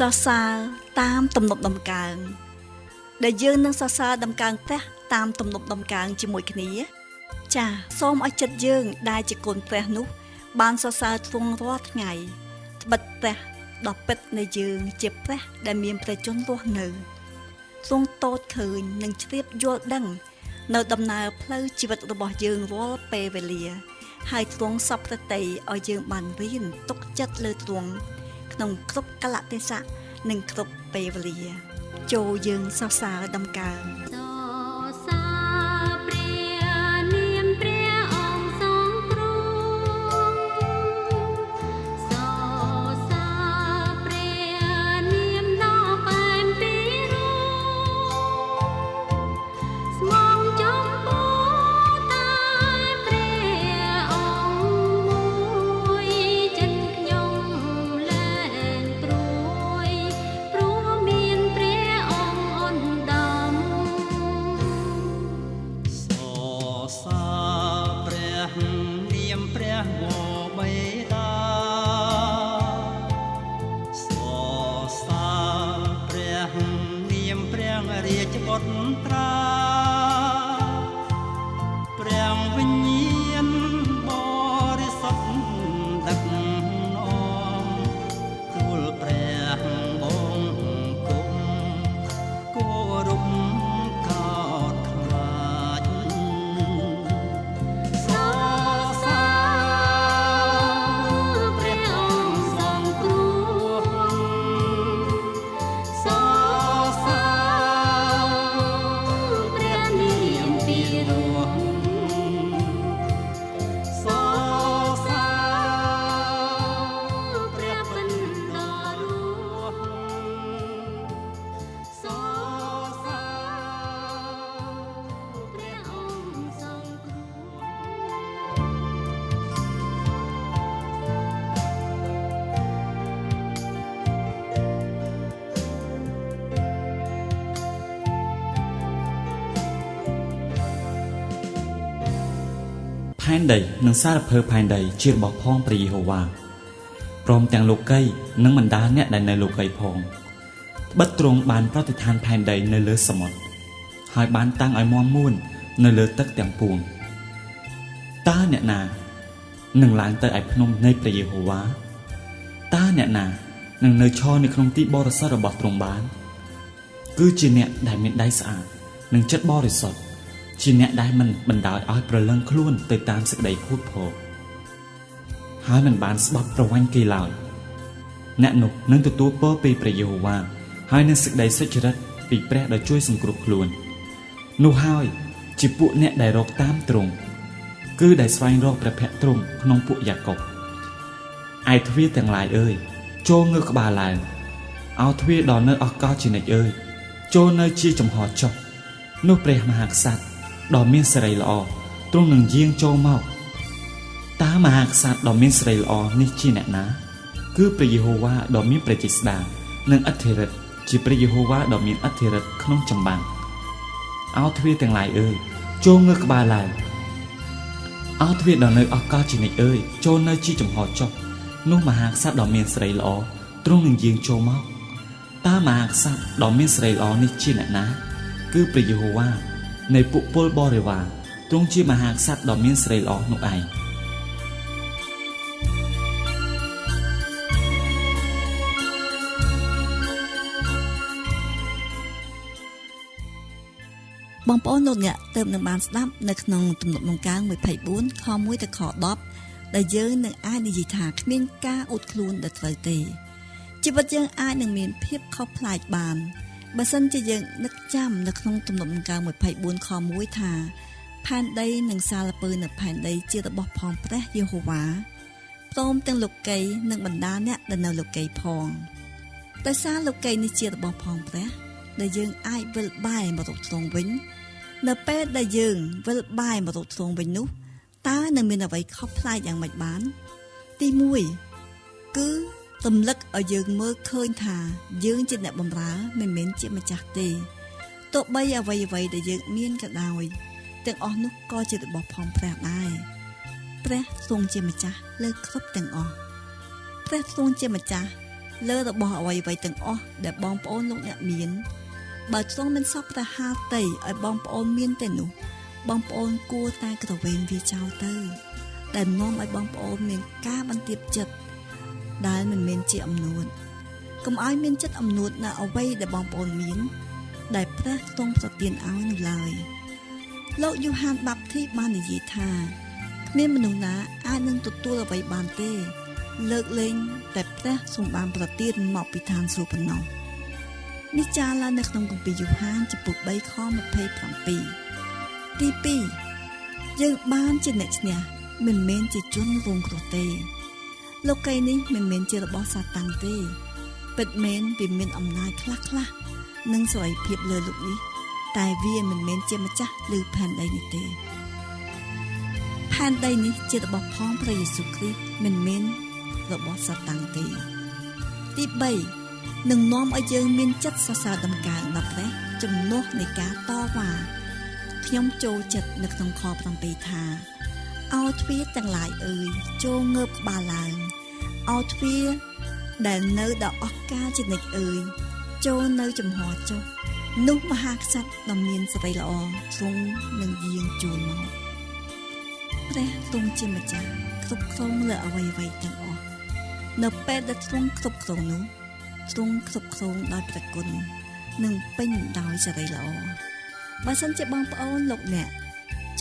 Sasa tam tầm nộp đầm càng để dương nâng sasa đầm càng té tam tầm nộp đầm càng chỉ mỗi cái này chà xóm ở chật dương đai chỉ cồn té nút ban sasa thung rót ngày bật té đọc bậtในdương chếp té để miền té chốn rót nữ thung tốt khơi nâng tiếp vô đằng nơi đầm nào phơi chỉ vật bỏ dương rót pe về lìa hai thung sập té ở dương bàn riêng tốc chất lơ thung nông cướp cá lạ tê sạ nâng cướp bê vật lìa châu dương sao xa đâm càngផែនដីនិងសារភើផែនដីជារបស់ផងព្រះយេហូវ៉ាព្រមទាំងលោកីនិងបណ្ដាអ្នកដែលនៅលោកីផងបិទទ្រង់បានប្រតិឋានផែនដីនៅលើសមុទ្រហើយបានតាំងឲ្យមាំមួននៅលើទឹកទាំងពួងតើអ្នកណានឹងឡើងទៅឯភ្នំនៃព្រះយេហូវ៉ាតើអ្នកណានឹងនៅឈរនៅក្នុងទីបរិសុទ្ធរបស់ទ្រង់បានគឺជាអ្នកដែលមានដៃស្អាតនិងចិត្តបរិសុទ្ធជាអ្នកដែលមិនបណ្ដោយឲ្យប្រលឹងខ្លួនទៅតាមសេចក្តីភូតភរហើយមិនបានស្បត់ប្រវាញ់គេឡើយអ្នកនោះនឹងទទួលពរពីព្រះយេហូវ៉ាហើយនឹងសេចក្តីសុចរិតពីព្រះដែលជួយសង្គ្រោះខ្លួននោះហើយជាពួកអ្នកដែលរកតាមទ្រង់គឺដែលស្វែងរកព្រះភ័ក្ត្រទ្រង់ក្នុងពួកយ៉ាកុបឯទ្វារទាំងឡាយអើយចូលងើក្បាលឡើងអោទ្វារដល់នៅអកលជានិច្ចអើយចូលនៅជាចំហចុះនោះព្រះមហាក្សត្រដ៏មានសេរីល្អទ្រង់នឹងយាងចូលមកតើមហាក្សត្រដ៏មានសេរីល្អនេះជាអ្នកណាគឺព្រះយេហូវ៉ាដ៏មានព្រះចេស្តានិងឥទ្ធិឫទ្ធិជាព្រះយេហូវ៉ាដ៏មានឥទ្ធិឫទ្ធិក្នុងចម្បាំងអោទ្វារទាំងឡាយអើយចូលងើក្បាលឡើងអោទ្វារដ៏នៅអកលជានិច្ចអើយចូលនៅជាចំហចុះនោះមហាក្សត្រដ៏មានសេរីល្អទ្រង់នឹងយាងចូលមកតើមហាក្សត្រដ៏មានសេរីល្អនេះជាអ្នកណាគឺព្រះយេហូវ៉ានៃពួកពលបរិវារទ្រង់ជាមហាក្សត្រដ៏មានសេរីល្អនោះឯងបងប្អូនលោកអ្នកទើបនឹងបានស្ដាប់នៅក្នុងទំនុកដំណើរ24ខ1ទៅខ10ដែលយើងនឹងអាចនិយាយថាគ្មានការអួតខ្លួនដែលត្រូវទេជីវិតយើងអាចនឹងមានភាពខុសប្លែកបានបើសិនជាយើងនឹកចាំនៅក្នុងទំនុកដំណើរ24ខ1ថាផែនដីនិងសាលពើនៅផែនដីជារបស់ផងព្រះយេហូវ៉ាព្រមទាំងលោកីនិងបណ្ដាអ្នកដែលនៅលោកីផងដោយសារលោកីនេះជារបស់ផងព្រះដែលយើងអាចវិលបែរមករកទ្រង់វិញនៅពេលដែលយើងវិលបែរមករកទ្រង់វិញនោះតើនឹងមានអ្វីខុសប្លែកយ៉ាងម៉េចបានទី1គឺទម្លឹកឲ្យយើងមើលឃើញថាយើងជាអ្នកបម្រើមិនមែនជាម្ចាស់ទេទោះបីអ្វីៗដែលយើងមានក៏ដោយទាំងអស់នោះក៏ជារបស់ផងព្រះដែរព្រះទ្រង់ជាម្ចាស់លើគ្រប់ទាំងអស់ព្រះទ្រង់ជាម្ចាស់ លើរបស់អ្វីៗទាំងអស់ដែលបងប្អូនលោកអ្នកមានបើទ្រង់មិនសពប្រហារតីឲ្យបងប្អូនមានតែនោះបងប្អូនគួរតែក្រវែងវាចោលទៅដែលនាំឲ្យបងប្អូនមានការបន្ទាបចិត្តដែលមិនមែនជាអំនួតកុំឲ្យមានចិត្តអំនួតនៅអ្វីដែលបងប្អូនមានដែលព្រះទ្រង់ប្រទានឲ្យនោះឡើយលោកយូហានបាប់ធីបាននិយាយថាគ្មានមនុស្សណាអាចនឹងទទួលអ្វីបានទេលើកលែងតែព្រះទ្រង់បានប្រទានមកពីឋានសួគ៌ប៉ុណ្ណោះនេះចារឡើងនៅក្នុងគម្ពីរយូហានចំពុក3ខ27ទី2យើងបានជាអ្នកឈ្នះមិនមែនជាជនរងគ្រោះទេលោកីនេះមិនមែនជារបស់សាតាំងទេពិតមែនវាមានអំណាចខ្លះៗនិងសេរីភាពលើលោកនេះតែវាមិនមែនជាម្ចាស់ឬផែនដីនេះទេផែនដីនេះជារបស់ផងព្រះយេស៊ូវគ្រីស្ទមិនមែនរបស់សាតាំងទេទី3នឹងនាំឲ្យយើងមានចិត្តសរសើរដំកើងដល់ព្រះជំនួសនៃការតវ៉ាខ្ញុំចូលចិត្តនៅក្នុងខ7ថាអោទ្វារទាំងឡាយអើយចូលងើបក្បាលឡើងអោទ្វារដែលនៅដល់អស់កលជានិច្ចអើយចូលនៅចំហចុះនោះមហាក្សត្រដ៏មានសេរីល្អទ្រង់នឹងយាងចូលមកព្រះទ្រង់ជាម្ចាស់គ្រប់គ្រងលើអ្វីៗទាំងអស់នៅពេលដែលទ្រង់គ្រប់គ្រងនោះទ្រង់គ្រប់គ្រងដោយព្រះគុណនិងពេញដោយសេរីល្អបើសិនជាបងប្អូនលោកអ្នក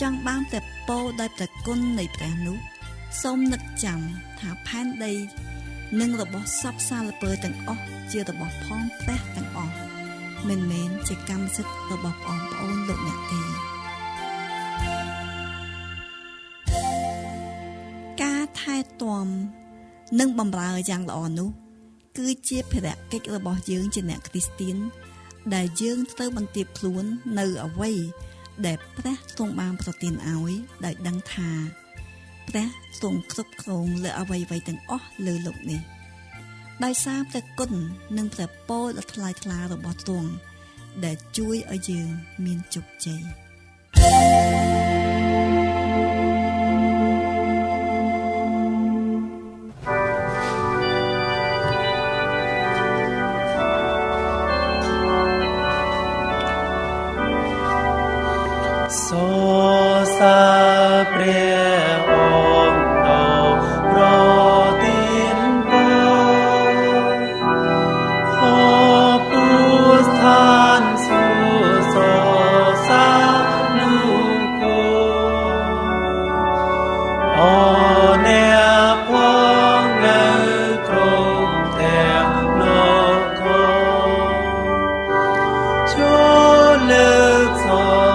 ចង់បានតែពោដោយព្រះគុណនៃព្រះនោះសូមនឹកចាំថាផែនដីនិងរបស់សពសាលពើទាំងអស់ជារបស់ផងព្រះទាំងអស់មិនមែនជាកម្មសិទ្ធិរបស់បងប្អូនលោកអ្នកទេការថែទាំនិងបម្រើយ៉ាងល្អនោះគឺជាភារកិច្ចរបស់យើងជាអ្នកគ្រីស្ទានដែលយើងត្រូវបន្ទាបខ្លួននៅអ្វីដែលព្រះទ្រង់បានប្រទានឲ្យដោយដឹងថាព្រះទ្រង់គ្រប់គ្រងលើអ្វីៗទាំងអស់លើលោកនេះដោយសារព្រះគុណនិងព្រះពរដ៏ថ្លៃថ្លារបស់ទ្រង់ដែលជួយឲ្យយើងមានជោគជ័យសូសាព្រះអង្គដ៏ប្រទានពរខពុស្ថានសុសសានុគអអ្នកផងនៅគ្រប់ទាំងនគរចូលលើកស